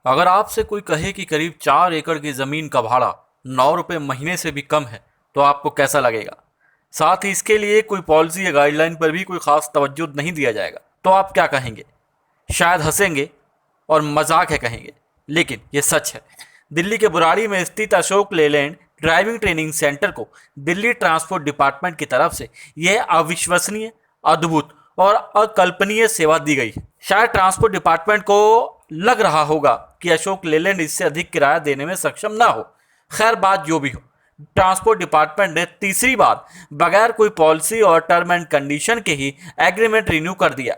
अगर आपसे कोई कहे कि करीब 4 एकड़ की ज़मीन का भाड़ा 9 रुपये महीने से भी कम है तो आपको कैसा लगेगा। साथ ही इसके लिए कोई पॉलिसी या गाइडलाइन पर भी कोई खास तवज्जो नहीं दिया जाएगा तो आप क्या कहेंगे। शायद हंसेंगे और मजाक है कहेंगे, लेकिन ये सच है। दिल्ली के बुराड़ी में स्थित Ashok Leyland driving training centre को दिल्ली ट्रांसपोर्ट डिपार्टमेंट की तरफ से यह अविश्वसनीय, अद्भुत और अकल्पनीय सेवा दी गई है। शायद ट्रांसपोर्ट डिपार्टमेंट को लग रहा होगा कि अशोक लेलैंड इससे अधिक किराया देने में सक्षम ना हो। खैर, बात जो भी हो, ट्रांसपोर्ट डिपार्टमेंट ने तीसरी बार बगैर कोई पॉलिसी और टर्म एंड कंडीशन के ही एग्रीमेंट रिन्यू कर दिया।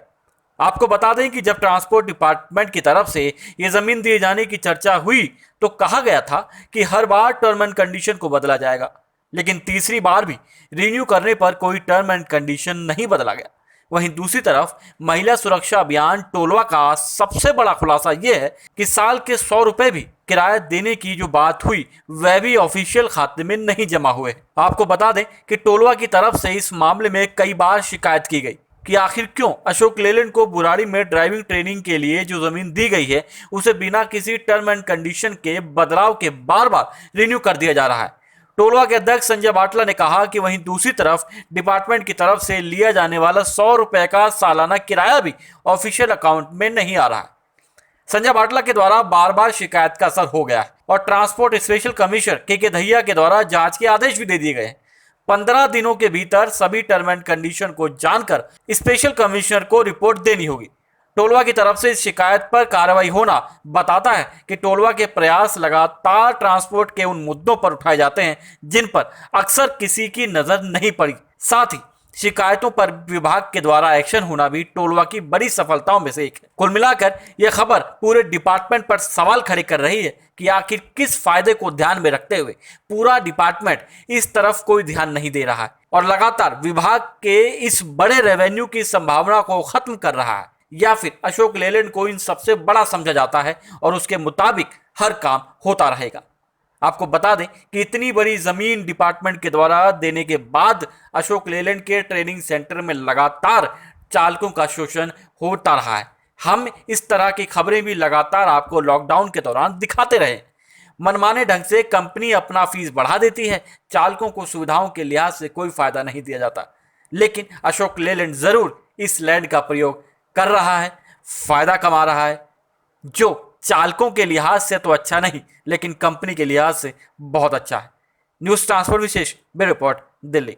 आपको बता दें कि जब ट्रांसपोर्ट डिपार्टमेंट की तरफ से ये जमीन दिए जाने की चर्चा हुई तो कहा गया था कि हर बार टर्म एंड कंडीशन को बदला जाएगा, लेकिन तीसरी बार भी रिन्यू करने पर कोई टर्म एंड कंडीशन नहीं बदला गया। वहीं दूसरी तरफ महिला सुरक्षा अभियान टोलवा का सबसे बड़ा खुलासा यह है कि साल के 100 रुपए भी किराया देने की जो बात हुई वह भी ऑफिशियल खाते में नहीं जमा हुए। आपको बता दें कि टोलवा की तरफ से इस मामले में कई बार शिकायत की गई कि आखिर क्यों अशोक लेलैंड को बुराड़ी में ड्राइविंग ट्रेनिंग के लिए जो जमीन दी गई है उसे बिना किसी टर्म एंड कंडीशन के बदलाव के बार बार रिन्यू कर दिया जा रहा है। टोलवा के अध्यक्ष संजय बाटला ने कहा कि वहीं दूसरी तरफ डिपार्टमेंट की तरफ से लिया जाने वाला 100 रुपए का सालाना किराया भी ऑफिशियल अकाउंट में नहीं आ रहा है। संजय बाटला के द्वारा बार बार शिकायत का असर हो गया है और ट्रांसपोर्ट स्पेशल कमिश्नर के दहिया के द्वारा जांच के आदेश भी दे दिए गए हैं। 15 दिनों के भीतर सभी टर्म एंड कंडीशन को जानकर स्पेशल कमिश्नर को रिपोर्ट देनी होगी। टोलवा की तरफ से इस शिकायत पर कार्रवाई होना बताता है कि टोलवा के प्रयास लगातार ट्रांसपोर्ट के उन मुद्दों पर उठाए जाते हैं जिन पर अक्सर किसी की नजर नहीं पड़ी। साथ ही शिकायतों पर विभाग के द्वारा एक्शन होना भी टोलवा की बड़ी सफलताओं में से एक है। कुल मिलाकर यह खबर पूरे डिपार्टमेंट पर सवाल खड़े कर रही है कि आखिर किस फायदे को ध्यान में रखते हुए पूरा डिपार्टमेंट इस तरफ कोई ध्यान नहीं दे रहा है और लगातार विभाग के इस बड़े रेवेन्यू की संभावना को खत्म कर रहा है, या फिर अशोक लेलैंड को इन सबसे बड़ा समझा जाता है और उसके मुताबिक हर काम होता रहेगा। आपको बता दें कि इतनी बड़ी जमीन डिपार्टमेंट के द्वारा देने के बाद अशोक लेलैंड के ट्रेनिंग सेंटर में लगातार चालकों का शोषण होता रहा है। हम इस तरह की खबरें भी लगातार आपको लॉकडाउन के दौरान दिखाते रहे। मनमाने ढंग से कंपनी अपना फीस बढ़ा देती है, चालकों को सुविधाओं के लिहाज से कोई फायदा नहीं दिया जाता, लेकिन अशोक लेलैंड जरूर इस लैंड का प्रयोग कर रहा है, फायदा कमा रहा है, जो चालकों के लिहाज से तो अच्छा नहीं लेकिन कंपनी के लिहाज से बहुत अच्छा है। न्यूज़ ट्रांसफर विशेष ब्यूरो रिपोर्ट, दिल्ली।